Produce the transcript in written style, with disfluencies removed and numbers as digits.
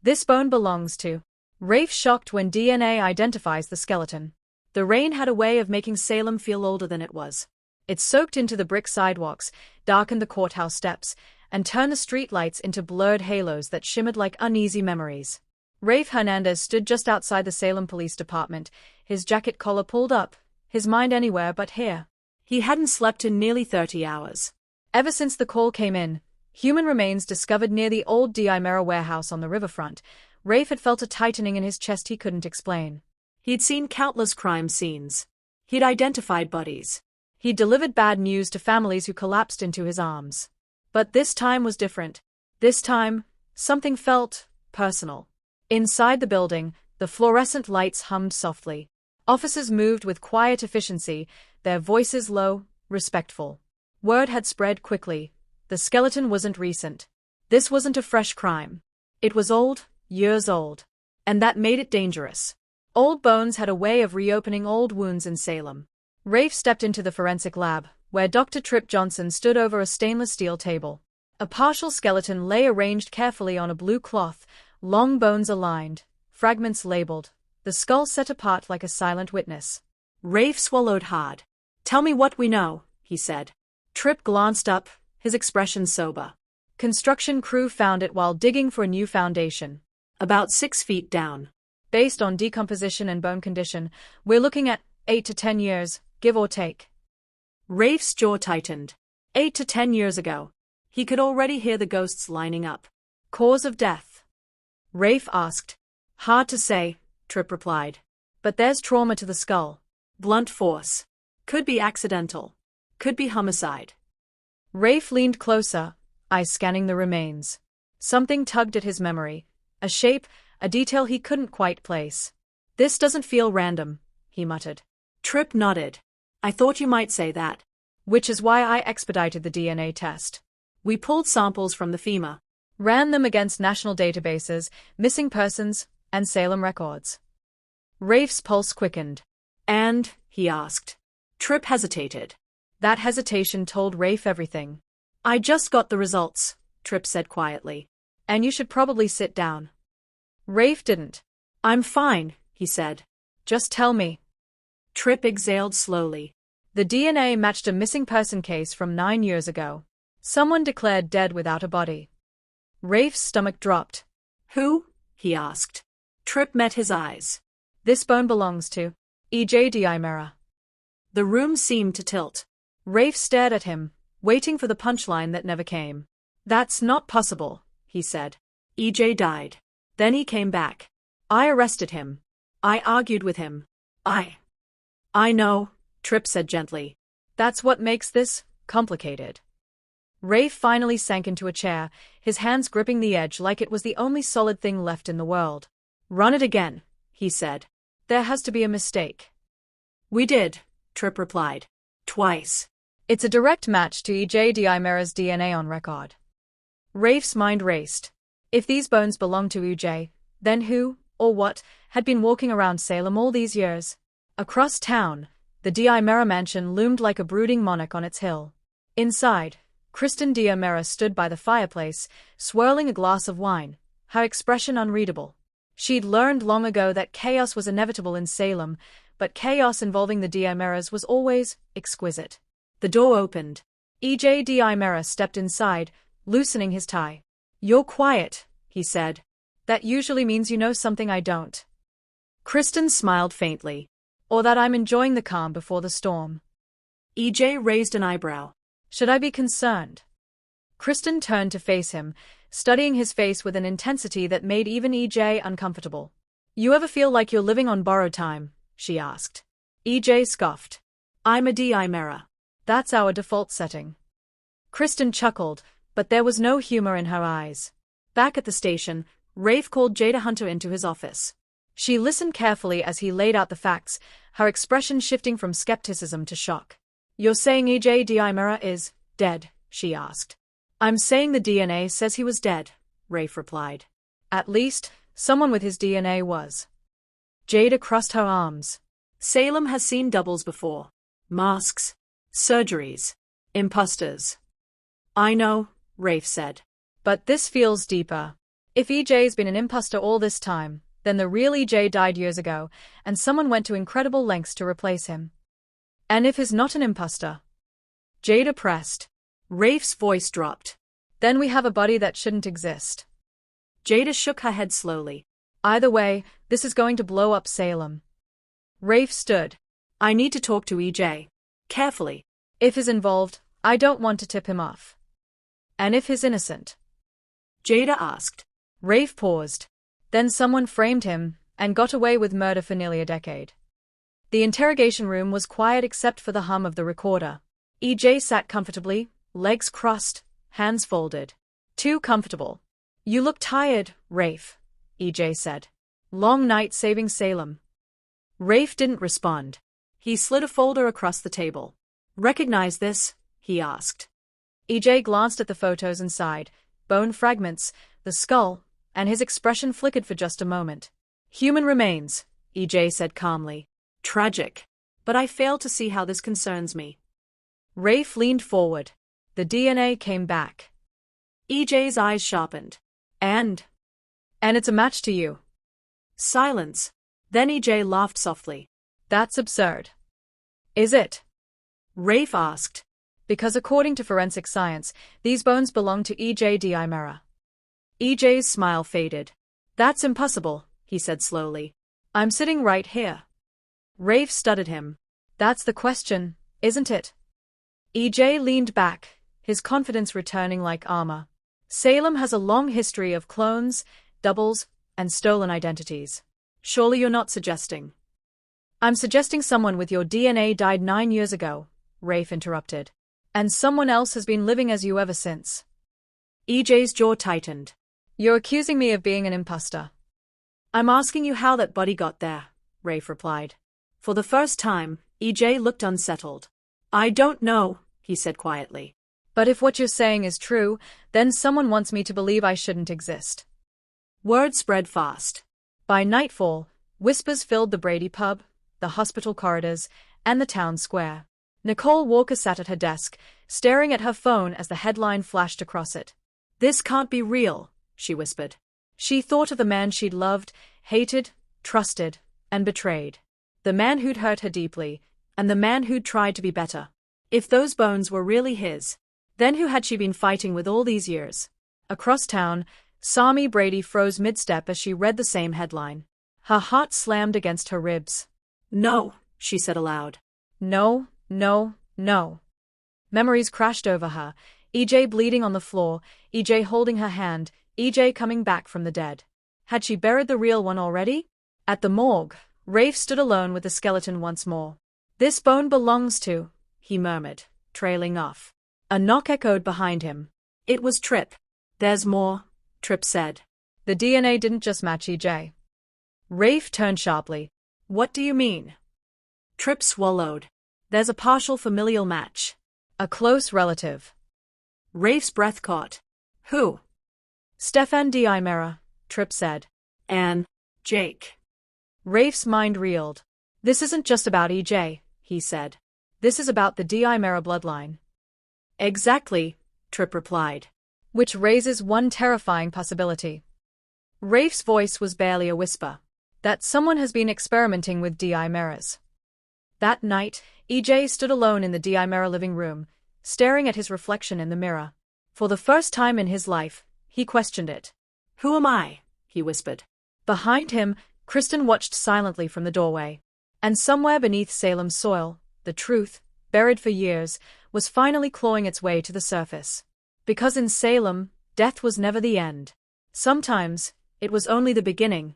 This bone belongs to. Rafe shocked when DNA identifies the skeleton. The rain had a way of making Salem feel older than it was. It soaked into the brick sidewalks, darkened the courthouse steps, and turned the streetlights into blurred halos that shimmered like uneasy memories. Rafe Hernandez stood just outside the Salem Police Department, his jacket collar pulled up, his mind anywhere but here. He hadn't slept in nearly 30 hours. Ever since the call came in, human remains discovered near the old Di warehouse on the riverfront, Rafe had felt a tightening in his chest he couldn't explain. He'd seen countless crime scenes. He'd identified bodies. He'd delivered bad news to families who collapsed into his arms. But this time was different. This time, something felt personal. Inside the building, the fluorescent lights hummed softly. Officers moved with quiet efficiency, their voices low, respectful. Word had spread quickly. The skeleton wasn't recent. This wasn't a fresh crime. It was old, years old. And that made it dangerous. Old bones had a way of reopening old wounds in Salem. Rafe stepped into the forensic lab, where Dr. Tripp Johnson stood over a stainless steel table. A partial skeleton lay arranged carefully on a blue cloth, long bones aligned, fragments labeled, the skull set apart like a silent witness. Rafe swallowed hard. "Tell me what we know," he said. Tripp glanced up, his expression sober. "Construction crew found it while digging for a new foundation. About 6 feet down. Based on decomposition and bone condition, we're looking at 8 to 10 years, give or take." Rafe's jaw tightened. 8 to 10 years ago. He could already hear the ghosts lining up. "Cause of death?" Rafe asked. "Hard to say," Tripp replied. "But there's trauma to the skull. Blunt force. Could be accidental. Could be homicide." Rafe leaned closer, eyes scanning the remains. Something tugged at his memory. A shape, a detail he couldn't quite place. "This doesn't feel random," he muttered. Tripp nodded. "I thought you might say that. Which is why I expedited the DNA test. We pulled samples from the FEMA. Ran them against national databases, missing persons, and Salem records." Rafe's pulse quickened. "And?" he asked. Tripp hesitated. That hesitation told Rafe everything. "I just got the results," Tripp said quietly. "And you should probably sit down." Rafe didn't. "I'm fine," he said. "Just tell me." Tripp exhaled slowly. The DNA matched a missing person case from 9 years ago. Someone declared dead without a body. Rafe's stomach dropped. "Who?" he asked. Tripp met his eyes. "This bone belongs to E.J. Diamera." The room seemed to tilt. Rafe stared at him, waiting for the punchline that never came. "That's not possible," he said. "E.J. died. Then he came back. I arrested him. I argued with him. I know," Tripp said gently. "That's what makes this complicated." Rafe finally sank into a chair, his hands gripping the edge like it was the only solid thing left in the world. "Run it again," he said. "There has to be a mistake." "We did," Tripp replied. "Twice. It's a direct match to E.J. Diamera's DNA on record." Rafe's mind raced. If these bones belonged to E.J., then who, or what, had been walking around Salem all these years? Across town, the Diamera mansion loomed like a brooding monarch on its hill. Inside, Kristen Diamera stood by the fireplace, swirling a glass of wine, her expression unreadable. She'd learned long ago that chaos was inevitable in Salem, but chaos involving the Diameras was always exquisite. The door opened. E.J. Diamera stepped inside, loosening his tie. "You're quiet," he said. "That usually means you know something I don't." Kristen smiled faintly. "Or that I'm enjoying the calm before the storm." E.J. raised an eyebrow. "Should I be concerned?" Kristen turned to face him, studying his face with an intensity that made even E.J. uncomfortable. "You ever feel like you're living on borrowed time?" she asked. E.J. scoffed. "I'm a Diamera. That's our default setting." Kristen chuckled, but there was no humor in her eyes. Back at the station, Rafe called Jada Hunter into his office. She listened carefully as he laid out the facts, her expression shifting from skepticism to shock. "You're saying E.J. Diamera is dead?" she asked. "I'm saying the DNA says he was dead," Rafe replied. "At least, someone with his DNA was." Jada crossed her arms. "Salem has seen doubles before. Masks. Surgeries. Imposters." "I know," Rafe said. "But this feels deeper. If EJ's been an imposter all this time, then the real EJ died years ago, and someone went to incredible lengths to replace him. And if he's not an imposter? Jada pressed. Rafe's voice dropped. Then we have a body that shouldn't exist. Jada shook her head slowly. Either way, this is going to blow up Salem. Rafe stood. I need to talk to EJ. Carefully. If he's involved, I don't want to tip him off. And if he's innocent? Jada asked. Rafe paused. Then someone framed him and got away with murder for nearly a decade. The interrogation room was quiet except for the hum of the recorder. EJ sat comfortably, legs crossed, hands folded. Too comfortable. You look tired, Rafe, EJ said. Long night saving Salem. Rafe didn't respond. He slid a folder across the table. Recognize this? He asked. EJ glanced at the photos and sighed. Bone fragments, the skull, and his expression flickered for just a moment. Human remains, EJ said calmly. Tragic. But I fail to see how this concerns me. Rafe leaned forward. The DNA came back. EJ's eyes sharpened. And it's a match to you. Silence. Then EJ laughed softly. That's absurd. Is it? Rafe asked. Because according to forensic science, these bones belong to EJ Diamera. EJ's smile faded. That's impossible, he said slowly. I'm sitting right here. Rafe studied him. That's the question, isn't it? EJ leaned back, his confidence returning like armor. Salem has a long history of clones, doubles, and stolen identities. Surely you're not suggesting. I'm suggesting someone with your DNA died 9 years ago, Rafe interrupted. And someone else has been living as you ever since. EJ's jaw tightened. You're accusing me of being an imposter. I'm asking you how that body got there, Rafe replied. For the first time, EJ looked unsettled. I don't know, he said quietly. But if what you're saying is true, then someone wants me to believe I shouldn't exist. Word spread fast. By nightfall, whispers filled the Brady pub, the hospital corridors, and the town square. Nicole Walker sat at her desk, staring at her phone as the headline flashed across it. This can't be real, she whispered. She thought of the man she'd loved, hated, trusted, and betrayed. The man who'd hurt her deeply, and the man who'd tried to be better. If those bones were really his, then who had she been fighting with all these years? Across town, Sami Brady froze mid-step as she read the same headline. Her heart slammed against her ribs. No, she said aloud. No, no, no. Memories crashed over her, EJ bleeding on the floor, EJ holding her hand, EJ coming back from the dead. Had she buried the real one already? At the morgue, Rafe stood alone with the skeleton once more. This bone belongs to, he murmured, trailing off. A knock echoed behind him. It was Tripp. There's more, Tripp said. The DNA didn't just match EJ. Rafe turned sharply. What do you mean? Tripp swallowed. There's a partial familial match. A close relative. Rafe's breath caught. Who? Stefan Diamera, Tripp said. And Jake. Rafe's mind reeled. This isn't just about EJ, he said. This is about the Diamera bloodline. Exactly, Tripp replied. Which raises one terrifying possibility. Rafe's voice was barely a whisper. That someone has been experimenting with Diameras. That night, EJ stood alone in the Diamera living room, staring at his reflection in the mirror. For the first time in his life, he questioned it. Who am I? He whispered. Behind him, Kristen watched silently from the doorway. And somewhere beneath Salem's soil, the truth, buried for years, was finally clawing its way to the surface. Because in Salem, death was never the end. Sometimes, it was only the beginning.